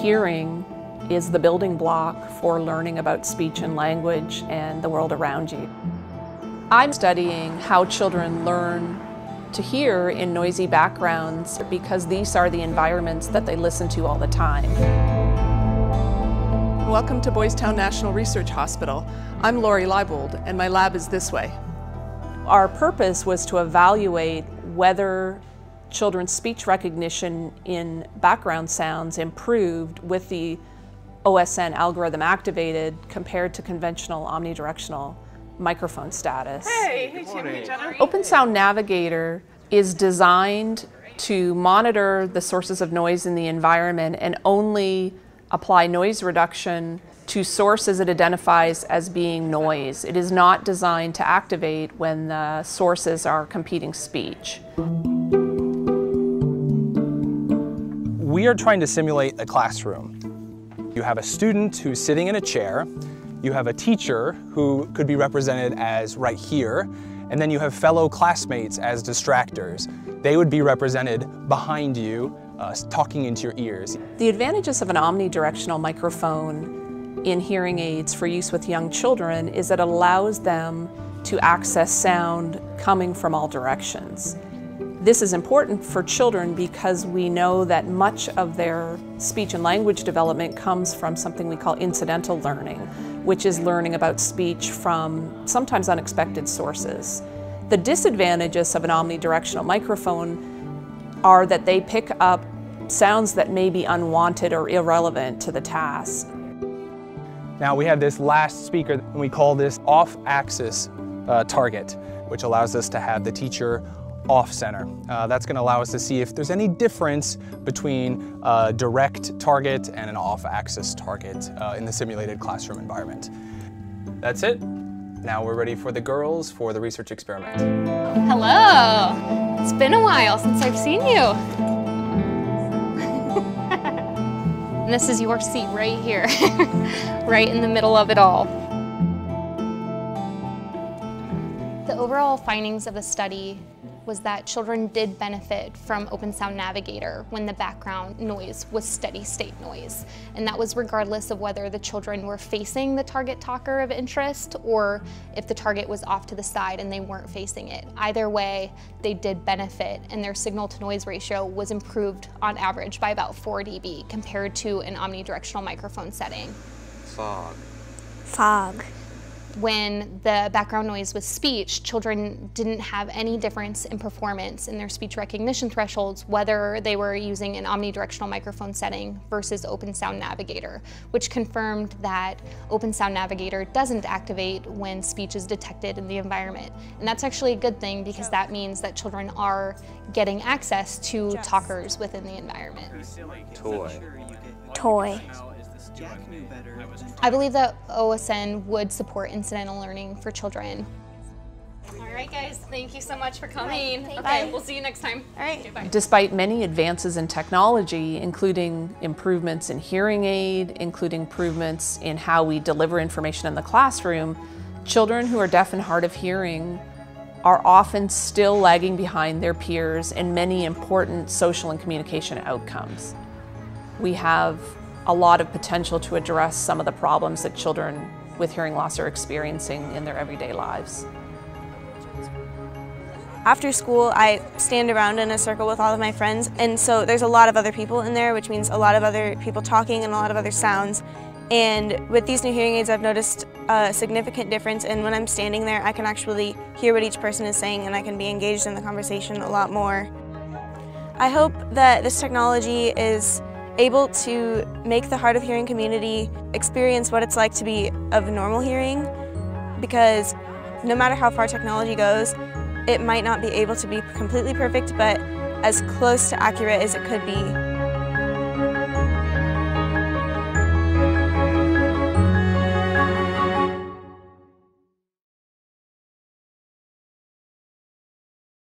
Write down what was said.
hearing is the building block for learning about speech and language and the world around you. I'm studying how children learn to hear in noisy backgrounds because these are the environments that they listen to all the time. Welcome to Boys Town National Research Hospital. I'm Lori Leibold, and my lab is this way. Our purpose was to evaluate whether children's speech recognition in background sounds improved with the OSN algorithm activated compared to conventional omnidirectional microphone status. Hey Jenna. OpenSound Navigator is designed to monitor the sources of noise in the environment and only apply noise reduction to sources it identifies as being noise. It is not designed to activate when the sources are competing speech. We are trying to simulate a classroom. You have a student who's sitting in a chair, you have a teacher who could be represented as right here, and then you have fellow classmates as distractors. They would be represented behind you, talking into your ears. The advantages of an omnidirectional microphone in hearing aids for use with young children is that it allows them to access sound coming from all directions. This is important for children because we know that much of their speech and language development comes from something we call incidental learning, which is learning about speech from sometimes unexpected sources. The disadvantages of an omnidirectional microphone are that they pick up sounds that may be unwanted or irrelevant to the task. Now we have this last speaker, and we call this off-axis target, which allows us to have the teacher off-center. That's going to allow us to see if there's any difference between a direct target and an off-axis target in the simulated classroom environment. That's it. Now we're ready for the girls for the research experiment. Hello! It's been a while since I've seen you. And this is your seat right here, right in the middle of it all. The overall findings of the study was that children did benefit from OpenSound Navigator when the background noise was steady state noise. And that was regardless of whether the children were facing the target talker of interest or if the target was off to the side and they weren't facing it. Either way, they did benefit, and their signal to noise ratio was improved on average by about 4 dB compared to an omnidirectional microphone setting. Fog. Fog. When the background noise was speech, children didn't have any difference in performance in their speech recognition thresholds, whether they were using an omnidirectional microphone setting versus OpenSound Navigator, which confirmed that OpenSound Navigator doesn't activate when speech is detected in the environment. And that's actually a good thing because that means that children are getting access to talkers within the environment. Toy. I believe that OSN would support incidental learning for children. All right, guys, thank you so much for coming. Okay, we'll see you next time. All right, bye. Despite many advances in technology, including improvements in hearing aid, including improvements in how we deliver information in the classroom, children who are deaf and hard of hearing are often still lagging behind their peers in many important social and communication outcomes. We have a lot of potential to address some of the problems that children with hearing loss are experiencing in their everyday lives. After school, I stand around in a circle with all of my friends, and so there's a lot of other people in there, which means a lot of other people talking and a lot of other sounds. And with these new hearing aids, I've noticed a significant difference, and when I'm standing there, I can actually hear what each person is saying, and I can be engaged in the conversation a lot more. I hope that this technology is able to make the hard of hearing community experience what it's like to be of normal hearing, because no matter how far technology goes, it might not be able to be completely perfect, but as close to accurate as it could be